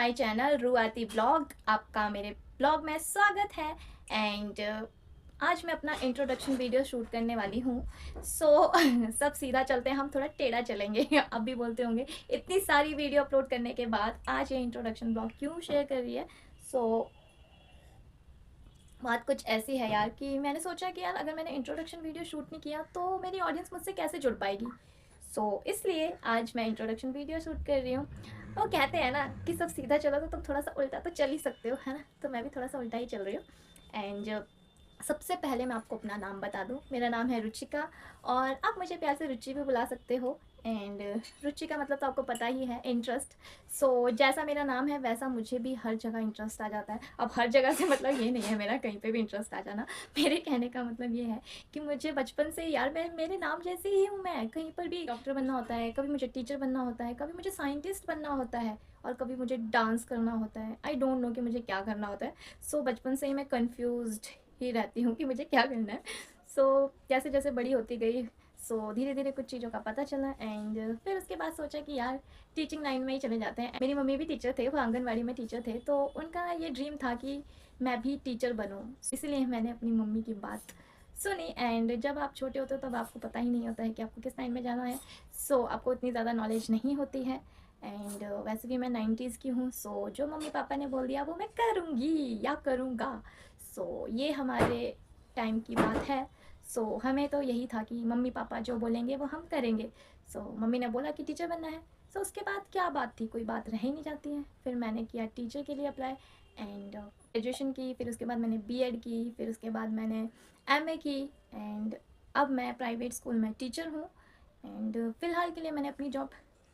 My channel रुआती blog. आपका मेरे blog में स्वागत है। एंड आज मैं अपना इंट्रोडक्शन वीडियो शूट करने वाली हूँ। सब सीधा चलते हैं, हम थोड़ा टेढ़ा चलेंगे। आप भी बोलते होंगे इतनी सारी वीडियो अपलोड करने के बाद आज ये इंट्रोडक्शन ब्लॉग क्यों शेयर कर रही है। बात कुछ ऐसी है यार कि मैंने सोचा कि यार अगर मैंने इंट्रोडक्शन वीडियो शूट नहीं किया तो मेरी ऑडियंस मुझसे कैसे जुड़ पाएगी। इसलिए आज मैं इंट्रोडक्शन वीडियो शूट कर रही हूँ। वो कहते हैं ना कि सब सीधा चलो तो तुम थोड़ा सा उल्टा तो चल ही सकते हो, है ना। तो मैं भी थोड़ा सा उल्टा ही चल रही हूँ। एंड सबसे पहले मैं आपको अपना नाम बता दूँ। मेरा नाम है रुचिका और आप मुझे प्यार से रुचि भी बुला सकते हो। एंड रुचि का मतलब तो आपको पता ही है, इंटरेस्ट। जैसा मेरा नाम है वैसा मुझे भी हर जगह इंटरेस्ट आ जाता है। अब हर जगह से मतलब ये नहीं है मेरा कहीं पे भी इंटरेस्ट आ जाना। मेरे कहने का मतलब ये है कि मुझे बचपन से यार मैं मेरे नाम जैसे ही हूँ। मैं कहीं पर भी डॉक्टर बनना होता है, कभी मुझे टीचर बनना होता है, कभी मुझे साइंटिस्ट बनना होता है और कभी मुझे डांस करना होता है। आई डोंट नो कि मुझे क्या करना होता है। बचपन से ही मैं कन्फ्यूज्ड ही रहती हूँ कि मुझे क्या करना है। जैसे जैसे बड़ी होती गई धीरे धीरे कुछ चीज़ों का पता चला। एंड फिर उसके बाद सोचा कि यार टीचिंग लाइन में ही चले जाते हैं। मेरी मम्मी भी टीचर थे, वो आंगनवाड़ी में टीचर थे, तो उनका ये ड्रीम था कि मैं भी टीचर बनूँ। इसलिए मैंने अपनी मम्मी की बात सुनी। एंड जब आप छोटे होते हो तब आपको पता ही नहीं होता है कि आपको किस लाइन में जाना है। आपको इतनी ज़्यादा नॉलेज नहीं होती है। एंड वैसे भी मैं 90s की हूँ। जो मम्मी पापा ने बोल दिया वो मैं करूँगी या करूँगा। ये हमारे टाइम की बात है। हमें तो यही था कि मम्मी पापा जो बोलेंगे वो हम करेंगे। मम्मी ने बोला कि टीचर बनना है। उसके बाद क्या बात थी, कोई बात रह ही नहीं जाती है। फिर मैंने किया टीचर के लिए अप्लाई। एंड ग्रेजुएशन की, फिर उसके बाद मैंने बीएड की, फिर उसके बाद मैंने एमए की। एंड अब मैं प्राइवेट स्कूल में टीचर हूँ। एंड फ़िलहाल के लिए मैंने अपनी जॉब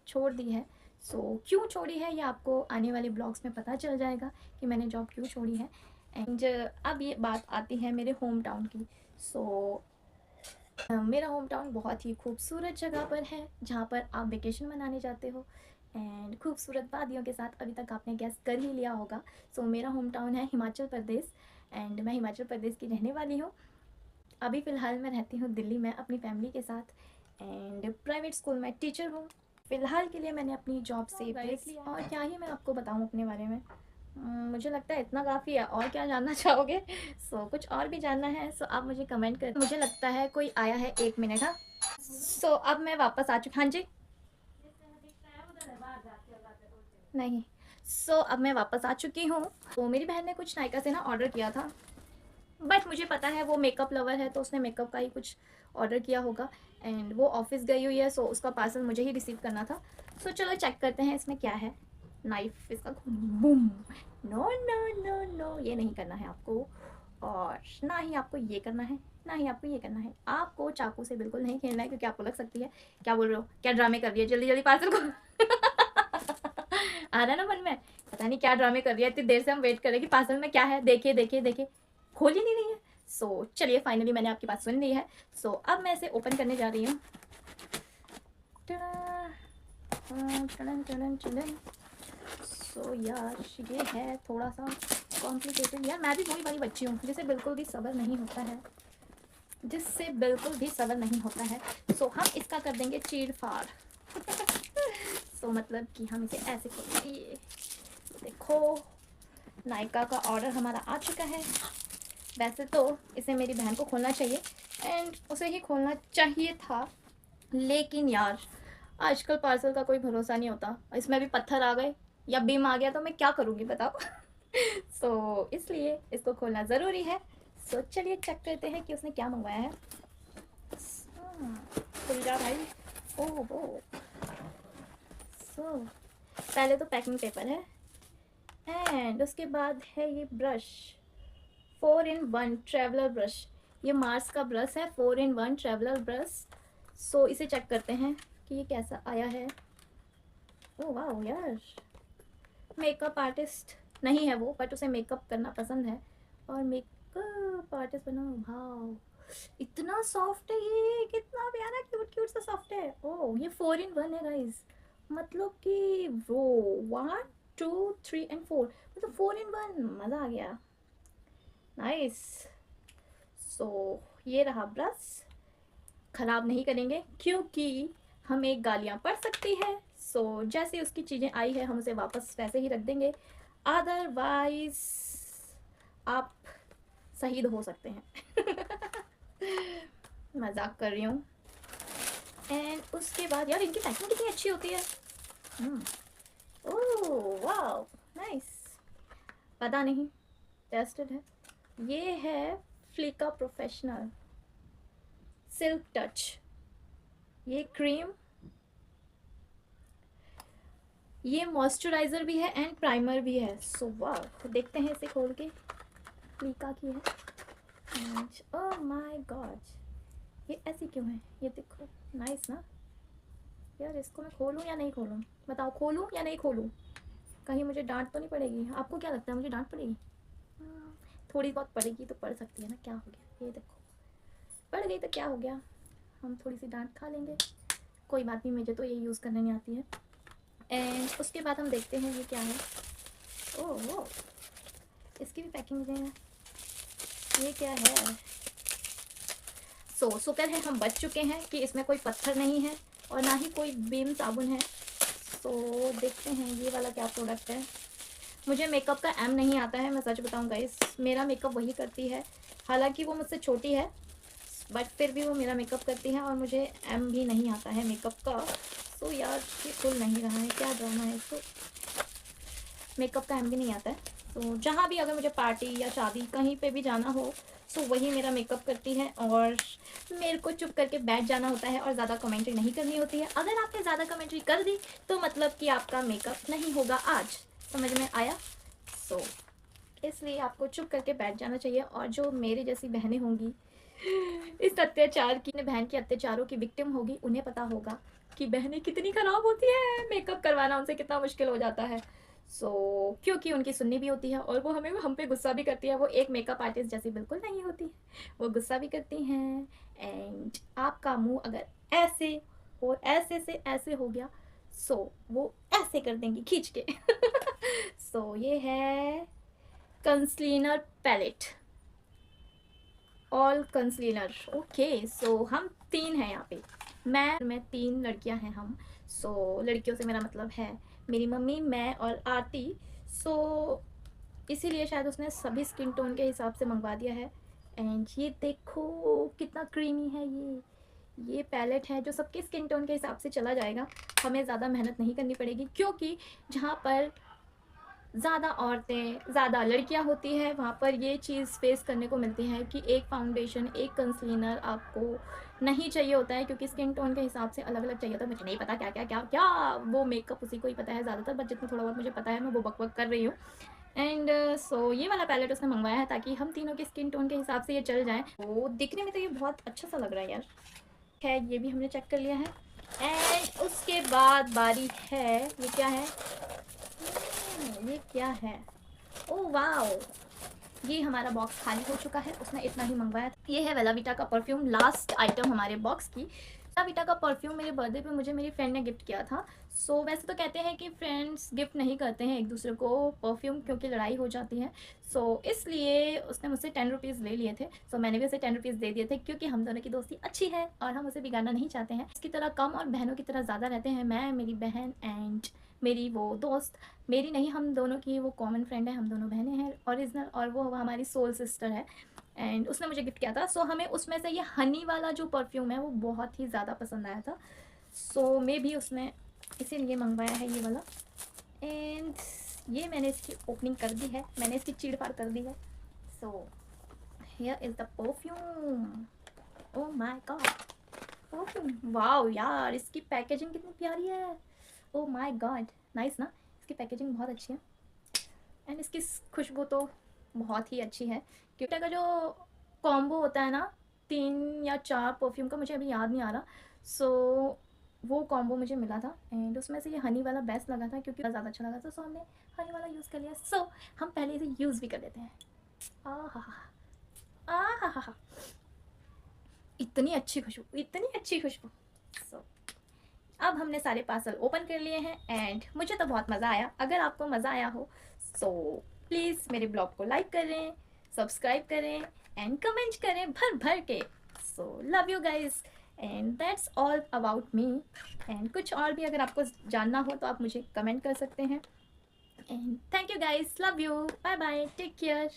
छोड़ दी है। क्यों छोड़ी है ये आपको आने वाले ब्लॉग्स में पता चल जाएगा कि मैंने जॉब क्यों छोड़ी है। एंड अब ये बात आती है मेरे होम टाउन की। मेरा होम टाउन बहुत ही खूबसूरत जगह पर है जहाँ पर आप वेकेशन मनाने जाते हो। एंड खूबसूरत वादियों के साथ, अभी तक आपने गैस कर ही लिया होगा। मेरा होम टाउन है हिमाचल प्रदेश। एंड मैं हिमाचल प्रदेश की रहने वाली हूँ। अभी फ़िलहाल मैं रहती हूँ दिल्ली में अपनी फैमिली के साथ। एंड प्राइवेट स्कूल में टीचर हूँ। फ़िलहाल के लिए मैंने अपनी जॉब से ब्रेक लिया। और क्या ही मैं आपको बताऊँ अपने बारे में। मुझे लगता है इतना काफ़ी है। और क्या जानना चाहोगे? कुछ और भी जानना है आप मुझे कमेंट कर। मुझे लगता है कोई आया है, 1 मिनट। हाँ, अब मैं वापस आ चुकी। हाँ जी, नहीं। अब मैं वापस आ चुकी हूँ। मेरी बहन ने कुछ नायका से ना ऑर्डर किया था, बट मुझे पता है वो मेकअप लवर है तो उसने मेकअप का ही कुछ ऑर्डर किया होगा। एंड वो ऑफिस गई हुई है, उसका पार्सल मुझे ही रिसीव करना था। चलो चेक करते हैं इसमें क्या है। नाइफ इसका boom. No no no no, ये नहीं करना है आपको। और ना ही आपको ये करना है, ना ही आपको ये करना है। आपको चाकू से बिल्कुल नहीं खेलना है क्योंकि आपको लग सकती है। क्या बोल रहे हो, क्या ड्रामे कर रही है, जल्दी जल्दी पार्सल को। आ रहा है ना मन में, पता नहीं क्या ड्रामे कर रही है। इतनी देर से हम वेट कर रहे हैं कि पार्सल में क्या है, देखिए देखिए देखिए, खोल ही नहीं रही है। चलिए फाइनली मैंने आपकी बात सुन ली है। अब मैं इसे ओपन करने जा रही हूँ। यार ये है थोड़ा सा कॉम्प्लिकेटेड। यार मैं भी वही वाली बच्ची हूँ जिसे बिल्कुल भी सब्र नहीं होता है, जिससे बिल्कुल भी सब्र नहीं होता है। हम इसका कर देंगे चीड़ फाड़। मतलब कि हम इसे ऐसे खोलेंगे। ये देखो, नायका का ऑर्डर हमारा आ चुका है। वैसे तो इसे मेरी बहन को खोलना चाहिए एंड उसे ही खोलना चाहिए था, लेकिन यार आजकल पार्सल का कोई भरोसा नहीं होता। इसमें भी पत्थर आ गए या बीम आ गया तो मैं क्या करूँगी बताओ। इसलिए इसको खोलना ज़रूरी है। चलिए चेक करते हैं कि उसने क्या मंगवाया है। खुल जा भाई। ओह पहले तो पैकिंग पेपर है एंड उसके बाद है ये ब्रश, 4 in 1 ट्रैवलर ब्रश। ये मार्स का ब्रश है, 4 in 1 ट्रैवलर ब्रश। इसे चेक करते हैं कि ये कैसा आया है। ओह वाह यार, मेकअप आर्टिस्ट नहीं है वो, बट उसे मेकअप करना पसंद है और मेकअप आर्टिस्ट बना। वाह, इतना सॉफ्ट है ये, कितना प्यारा क्यूट क्यूट सा सॉफ्ट है। ओह ये 4 in 1 है गाइस, मतलब कि वो 1 2 3 and 4, मतलब 4 in 1। मज़ा आ गया, नाइस। ये रहा ब्रश। ख़राब नहीं करेंगे क्योंकि हमें गालियाँ पड़ सकती है। सो जैसे उसकी चीज़ें आई है हम उसे वापस वैसे ही रख देंगे, अदरवाइज आप शहीद हो सकते हैं। मजाक कर रही हूँ। एंड उसके बाद यार इनकी पैकिंग कितनी अच्छी होती है। ओह वाओ नाइस, पता नहीं टेस्टेड है। ये है फ्लिका प्रोफेशनल सिल्क टच, ये क्रीम, ये मॉइस्चराइज़र भी है एंड प्राइमर भी है। सो वाह, देखते हैं इसे खोल के, फ्लिका की है। ओह माय गॉड, ये ऐसी क्यों है, ये देखो नाइस ना यार। इसको मैं खोलूँ या नहीं खोलूँ, बताओ खोलूँ या नहीं खोलूँ, कहीं मुझे डांट तो नहीं पड़ेगी। आपको क्या लगता है मुझे डांट पड़ेगी? थोड़ी बहुत पड़ेगी तो पड़ सकती है ना, क्या हो गया, ये देखो पड़ गई तो क्या हो गया, हम थोड़ी सी डांट खा लेंगे, कोई बात नहीं, मुझे तो ये यूज़ करने नहीं आती है। एंड उसके बाद हम देखते हैं ये क्या है। ओह इसकी भी पैकिंग है, ये क्या है। शुक्र है हम बच चुके हैं कि इसमें कोई पत्थर नहीं है और ना ही कोई बीम साबुन है। देखते हैं ये वाला क्या प्रोडक्ट है। मुझे मेकअप का एम नहीं आता है, मैं सच बताऊं गाइस, मेरा मेकअप वही करती है, हालांकि वो मुझसे छोटी है बट फिर भी वो मेरा मेकअप करती है और मुझे एम भी नहीं आता है मेकअप का। यार ये खुल नहीं रहा है, क्या ड्रामा है इसको, मेकअप का एम भी नहीं आता है। जहाँ भी अगर मुझे पार्टी या शादी कहीं पे भी जाना हो वही मेरा मेकअप करती है और मेरे को चुप करके बैठ जाना होता है और ज़्यादा कमेंट्री नहीं करनी होती है। अगर आपने ज़्यादा कमेंट्री कर दी तो मतलब कि आपका मेकअप नहीं होगा आज, समझ में आया। इसलिए आपको चुप करके बैठ जाना चाहिए। और जो मेरे जैसी बहनें होंगी इस अत्याचार की, बहन के अत्याचारों की विक्टिम होगी, उन्हें पता होगा कि बहनें कितनी ख़राब होती है, मेकअप करवाना उनसे कितना मुश्किल हो जाता है। क्योंकि उनकी सुननी भी होती है और वो हम पे गुस्सा भी करती है। वो एक मेकअप आर्टिस्ट जैसी बिल्कुल नहीं होती, वो गुस्सा भी करती हैं। एंड आपका मुंह अगर ऐसे हो, ऐसे से ऐसे हो गया, वो ऐसे कर देंगी खींच के। ये है concealer palette, all concealer. Okay, हम 3 हैं यहाँ पे, मैं 3 लड़कियाँ हैं हम। लड़कियों से मेरा मतलब है मेरी मम्मी, मैं और आरती। इसीलिए शायद उसने सभी स्किन टोन के हिसाब से मंगवा दिया है। एंड ये देखो कितना क्रीमी है ये पैलेट है जो सबके स्किन टोन के हिसाब से चला जाएगा, हमें ज़्यादा मेहनत नहीं करनी पड़ेगी। क्योंकि जहाँ पर ज़्यादा औरतें, ज़्यादा लड़कियां होती हैं, वहाँ पर ये चीज़ फेस करने को मिलती है कि एक फाउंडेशन, एक कंसीलर आपको नहीं चाहिए होता है, क्योंकि स्किन टोन के हिसाब से अलग अलग चाहिए होता है। मुझे नहीं पता क्या क्या क्या क्या वो मेकअप उसी को ही पता है ज़्यादातर, बट जितना थोड़ा बहुत मुझे पता है मैं वो बक कर रही हूँ। एंड ये वाला पैलेट उसने मंगवाया है ताकि हम तीनों के स्किन टोन के हिसाब से ये चल जाए। वो दिखने में तो ये बहुत अच्छा सा लग रहा है यार। खैर ये भी हमने चेक कर लिया है। एंड उसके बाद बारी है, ये क्या है, ये क्या है, ओह वाओ, ये हमारा बॉक्स खाली हो चुका है, उसने इतना ही मंगवाया था। ये है बेला वीटा का परफ्यूम, लास्ट आइटम हमारे बॉक्स की। बेला वीटा का परफ्यूम मेरे बर्थडे पे मुझे मेरी फ्रेंड ने गिफ्ट किया था। वैसे तो कहते हैं कि फ्रेंड्स गिफ्ट नहीं करते हैं एक दूसरे को परफ्यूम, क्योंकि लड़ाई हो जाती है। इसलिए उसने मुझसे 10 रुपीज़ ले लिए थे। मैंने भी उसे 10 रुपीज़ दे दिए थे, क्योंकि हम दोनों की दोस्ती अच्छी है और हम उसे बिगाड़ना नहीं चाहते हैं। इसकी तरह कम और बहनों की तरह ज़्यादा रहते हैं, मैं, मेरी बहन एंड मेरी वो दोस्त, मेरी नहीं हम दोनों की वो कॉमन फ्रेंड है, हम दोनों बहनें हैं ओरिजिनल, और वो हमारी सोल सिस्टर है। एंड उसने मुझे गिफ्ट किया था। हमें उसमें से ये हनी वाला जो परफ्यूम है वो बहुत ही ज़्यादा पसंद आया था। मे भी उसने इसीलिए मंगवाया है ये वाला। एंड ये मैंने इसकी ओपनिंग कर दी है, मैंने इसकी चीड़ फाड़ कर दी है। Here is the perfume, oh my God perfume, wow यार इसकी पैकेजिंग कितनी प्यारी है, ओह माय गॉड नाइस ना, इसकी पैकेजिंग बहुत अच्छी है। एंड इसकी खुशबू तो बहुत ही अच्छी है, क्योंकि का जो कॉम्बो होता है ना 3 या 4 परफ्यूम का, मुझे अभी याद नहीं आ रहा। वो कॉम्बो मुझे मिला था एंड उसमें से ये हनी वाला बेस्ट लगा था, क्योंकि ज़्यादा अच्छा लगा था। हमने हनी वाला यूज़ कर लिया। हम पहले इसे यूज़ भी कर लेते हैं। हा, इतनी अच्छी खुशबू, इतनी अच्छी खुशबू। अब हमने सारे पार्सल ओपन कर लिए हैं एंड मुझे तो बहुत मज़ा आया। अगर आपको मज़ा आया हो प्लीज़ मेरे ब्लॉग को लाइक करें, सब्सक्राइब करें एंड कमेंट करें भर भर के। Love you guys and that's all about me. And कुछ और भी अगर आपको जानना हो तो आप मुझे कमेंट कर सकते हैं। And thank you guys, love you, bye bye, take care.